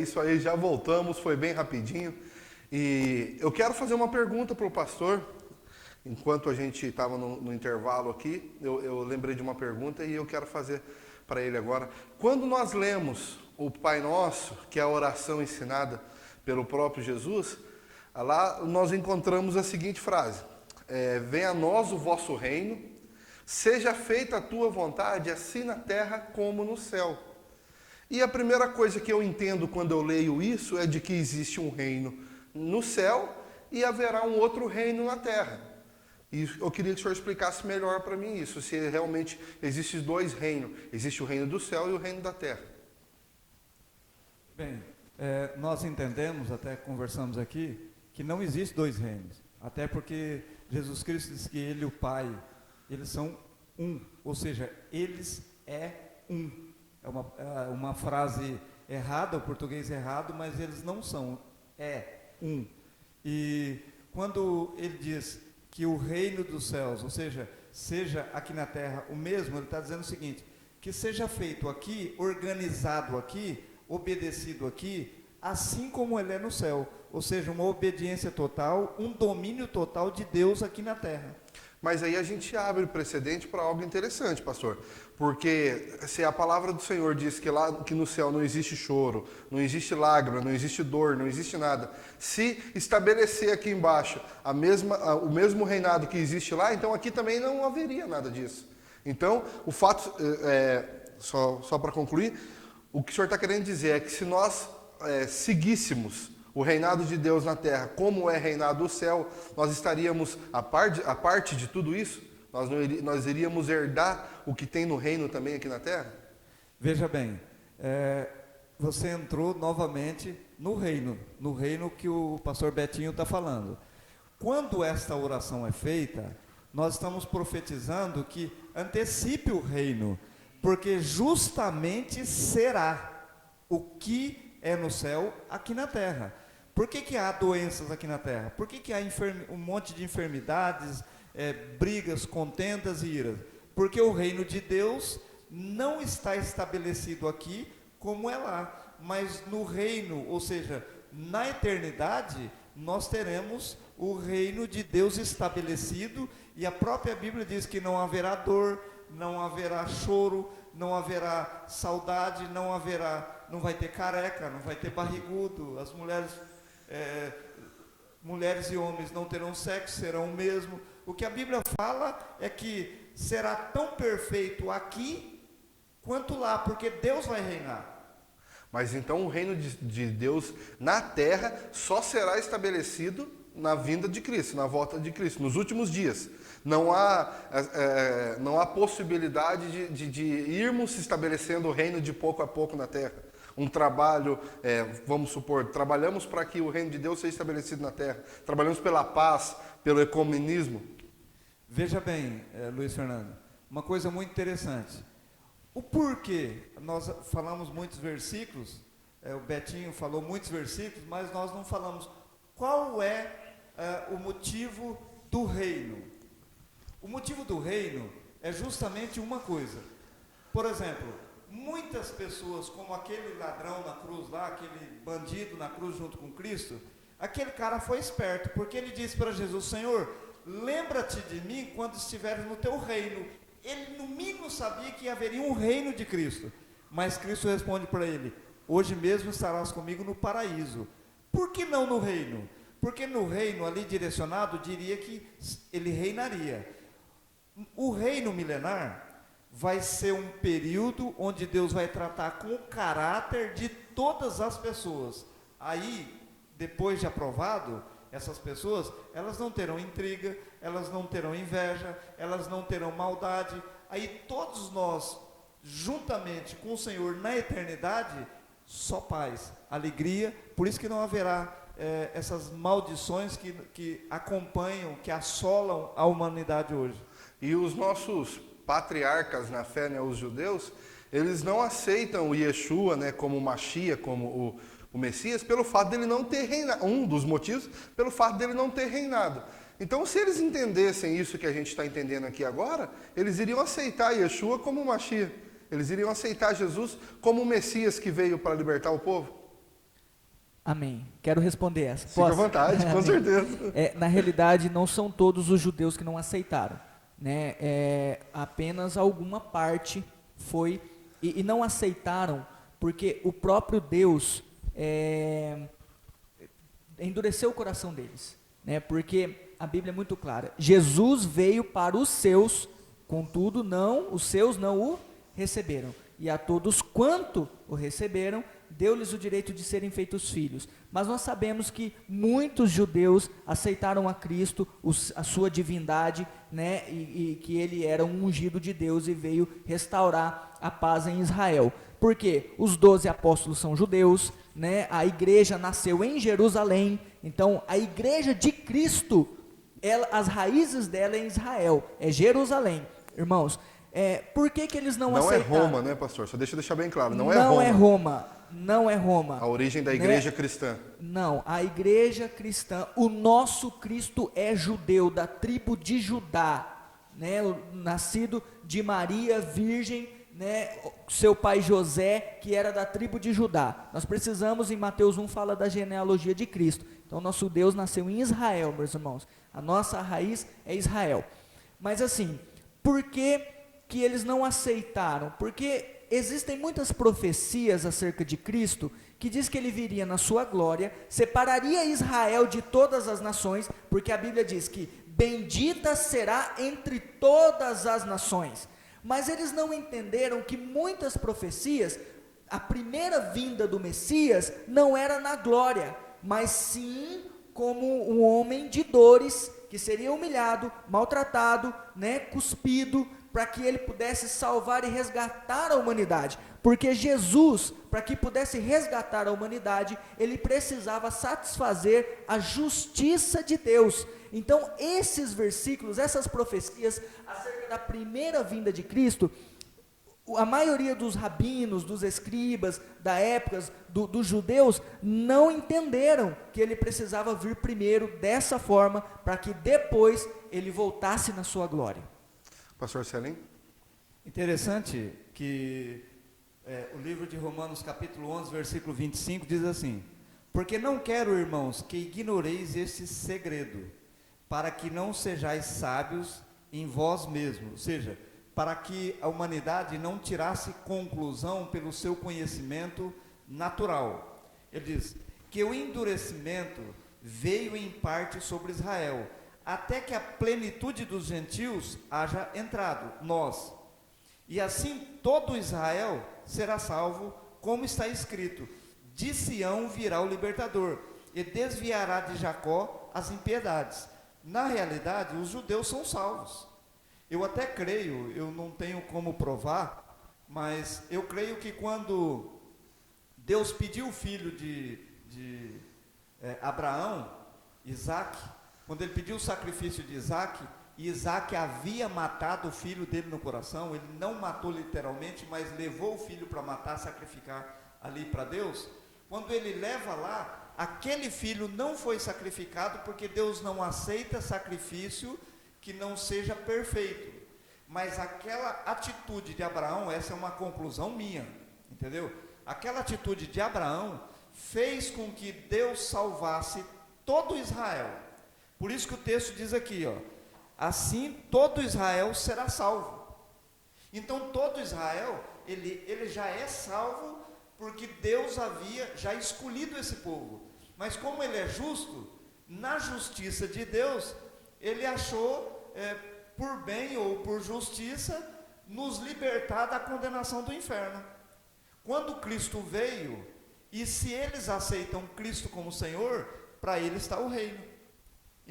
isso aí, já voltamos, foi bem rapidinho. E eu quero fazer uma pergunta para o pastor. Enquanto a gente estava no intervalo aqui, eu lembrei de uma pergunta e eu quero fazer para ele agora. Quando nós lemos o Pai Nosso, que é a oração ensinada pelo próprio Jesus, lá nós encontramos a seguinte frase: venha a nós o vosso reino, seja feita a tua vontade, assim na terra como no céu. E a primeira coisa que eu entendo quando eu leio isso é de que existe um reino no céu e haverá um outro reino na terra. E eu queria que o senhor explicasse melhor para mim isso, se realmente existem dois reinos. Existe o reino do céu e o reino da terra. Bem, nós entendemos, até conversamos aqui, que não existe dois reinos. Até porque Jesus Cristo diz que Ele e o Pai, eles são um. Ou seja, eles é um. É uma frase errada, o português errado, mas eles não são. É um. E quando Ele diz que o reino dos céus, ou seja aqui na terra o mesmo, Ele está dizendo o seguinte, que seja feito aqui, organizado aqui, obedecido aqui, assim como Ele é no céu. Ou seja, uma obediência total, um domínio total de Deus aqui na terra. Mas aí a gente abre o precedente para algo interessante, pastor. Porque se a palavra do Senhor diz que no céu não existe choro, não existe lágrima, não existe dor, não existe nada. Se estabelecer aqui embaixo o mesmo reinado que existe lá, então aqui também não haveria nada disso. Então, o fato, só para concluir, o que o senhor está querendo dizer é que se nós seguíssemos o reinado de Deus na terra, como é reinado o céu, nós estaríamos, a parte de tudo isso, nós iríamos herdar o que tem no reino também aqui na terra? Veja bem, você entrou novamente no reino que o pastor Betinho está falando. Quando esta oração é feita, nós estamos profetizando que antecipe o reino, porque justamente será o que é no céu aqui na terra. Por que há doenças aqui na terra? Por que há um monte de enfermidades, brigas, contendas e iras? Porque o reino de Deus não está estabelecido aqui como é lá, mas no reino, ou seja, na eternidade, nós teremos o reino de Deus estabelecido, e a própria Bíblia diz que não haverá dor, não haverá choro, não haverá saudade, não vai ter careca, não vai ter barrigudo, as mulheres e homens não terão sexo, serão o mesmo. O que a Bíblia fala é que será tão perfeito aqui quanto lá, porque Deus vai reinar. Mas então o reino de Deus na terra só será estabelecido na vinda de Cristo, na volta de Cristo, nos últimos dias. Não há possibilidade de irmos estabelecendo o reino de pouco a pouco na terra. Um trabalho, vamos supor, trabalhamos para que o reino de Deus seja estabelecido na terra. Trabalhamos pela paz, pelo ecumenismo. Veja bem, Luiz Fernando, uma coisa muito interessante. O porquê? Nós falamos muitos versículos, o Betinho falou muitos versículos, mas nós não falamos qual é o motivo do reino. O motivo do reino é justamente uma coisa. Por exemplo, muitas pessoas, como aquele ladrão na cruz lá, aquele bandido na cruz junto com Cristo, aquele cara foi esperto, porque ele disse para Jesus: Senhor, lembra-te de mim quando estiveres no teu reino. Ele no mínimo sabia que haveria um reino de Cristo, mas Cristo responde para ele: hoje mesmo estarás comigo no paraíso. Por que não no reino? Porque no reino ali direcionado diria que ele reinaria. O reino milenar vai ser um período onde Deus vai tratar com o caráter de todas as pessoas. Aí, depois de aprovado, essas pessoas, elas não terão intriga, elas não terão inveja, elas não terão maldade. Aí todos nós, juntamente com o Senhor na eternidade, só paz, alegria. Por isso que não haverá essas maldições que acompanham, que assolam a humanidade hoje. E os nossos patriarcas na fé, né, os judeus, eles não aceitam o Yeshua, né, como o Mashiach, como o Messias, pelo fato dele não ter reinado. Um dos motivos, pelo fato dele não ter reinado. Então, se eles entendessem isso que a gente está entendendo aqui agora, eles iriam aceitar Yeshua como o Mashiach. Eles iriam aceitar Jesus como o Messias que veio para libertar o povo. Amém. Quero responder essa. Fica à Posso? vontade, com Amém. certeza. Na realidade, não são todos os judeus que não aceitaram, né? Apenas alguma parte foi, e não aceitaram, porque o próprio Deus endureceu o coração deles, né? Porque a Bíblia é muito clara. Jesus veio para os seus, contudo, os seus não o receberam. E a todos quanto o receberam, deu-lhes o direito de serem feitos filhos. Mas nós sabemos que muitos judeus aceitaram a Cristo, a sua divindade, né, e que ele era um ungido de Deus e veio restaurar a paz em Israel. Porque os 12 apóstolos são judeus, né, a igreja nasceu em Jerusalém, então a igreja de Cristo, as raízes dela é em Israel, é Jerusalém. Irmãos, por que eles não aceitaram? Não é Roma, né, pastor? Só deixa eu deixar bem claro, não é Roma. Não é Roma. A origem da igreja cristã. Não, a igreja cristã, o nosso Cristo é judeu, da tribo de Judá, né? Nascido de Maria, virgem, né? Seu pai José, que era da tribo de Judá. Nós precisamos, em Mateus 1, fala da genealogia de Cristo. Então, nosso Deus nasceu em Israel, meus irmãos. A nossa raiz é Israel. Mas assim, por que eles não aceitaram? Porque existem muitas profecias acerca de Cristo, que diz que ele viria na sua glória, separaria Israel de todas as nações, porque a Bíblia diz que bendita será entre todas as nações. Mas eles não entenderam que muitas profecias, a primeira vinda do Messias não era na glória, mas sim como um homem de dores, que seria humilhado, maltratado, né, cuspido, para que ele pudesse salvar e resgatar a humanidade, porque Jesus, para que pudesse resgatar a humanidade, ele precisava satisfazer a justiça de Deus. Então esses versículos, essas profecias acerca da primeira vinda de Cristo, a maioria dos rabinos, dos escribas da época, dos judeus, não entenderam que ele precisava vir primeiro dessa forma, para que depois ele voltasse na sua glória. Pastor Celim? Interessante que o livro de Romanos capítulo 11, versículo 25 diz assim: porque não quero, irmãos, que ignoreis este segredo, para que não sejais sábios em vós mesmos, ou seja, para que a humanidade não tirasse conclusão pelo seu conhecimento natural. Ele diz que o endurecimento veio em parte sobre Israel, até que a plenitude dos gentios haja entrado, nós. E assim todo Israel será salvo, como está escrito: de Sião virá o libertador, e desviará de Jacó as impiedades. Na realidade, os judeus são salvos. Eu até creio, eu não tenho como provar, mas eu creio que quando Deus pediu o filho de Abraão, Isaac, quando ele pediu o sacrifício de Isaac, e Isaac havia matado o filho dele no coração, ele não matou literalmente, mas levou o filho para matar, sacrificar ali para Deus. Quando ele leva lá, aquele filho não foi sacrificado, porque Deus não aceita sacrifício que não seja perfeito. Mas aquela atitude de Abraão, essa é uma conclusão minha, entendeu? Aquela atitude de Abraão fez com que Deus salvasse todo Israel. Por isso que o texto diz aqui, ó, assim todo Israel será salvo. Então todo Israel, ele já é salvo, porque Deus havia já escolhido esse povo. Mas como ele é justo, na justiça de Deus, ele achou por bem ou por justiça nos libertar da condenação do inferno. Quando Cristo veio, e se eles aceitam Cristo como Senhor, para eles está o reino.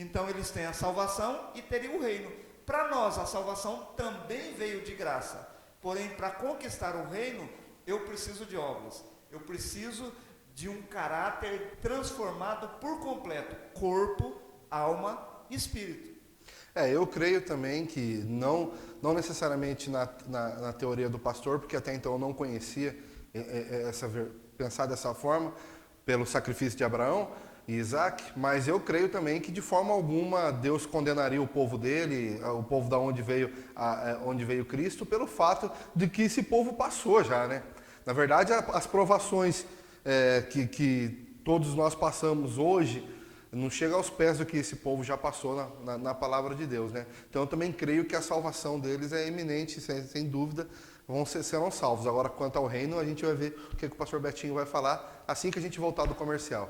Então eles têm a salvação e teriam o reino. Para nós a salvação também veio de graça. Porém, para conquistar o reino, eu preciso de obras. Eu preciso de um caráter transformado por completo. Corpo, alma e espírito. Eu creio também que não necessariamente na teoria do pastor, porque até então eu não conhecia pensar dessa forma, pelo sacrifício de Abraão e Isaac, mas eu creio também que de forma alguma Deus condenaria o povo dele, o povo da onde veio Cristo, pelo fato de que esse povo passou já, né? Na verdade, as provações que todos nós passamos hoje, não chega aos pés do que esse povo já passou na palavra de Deus, né? Então eu também creio que a salvação deles é iminente, sem dúvida, serão salvos. Agora, quanto ao reino, a gente vai ver o que o pastor Betinho vai falar assim que a gente voltar do comercial.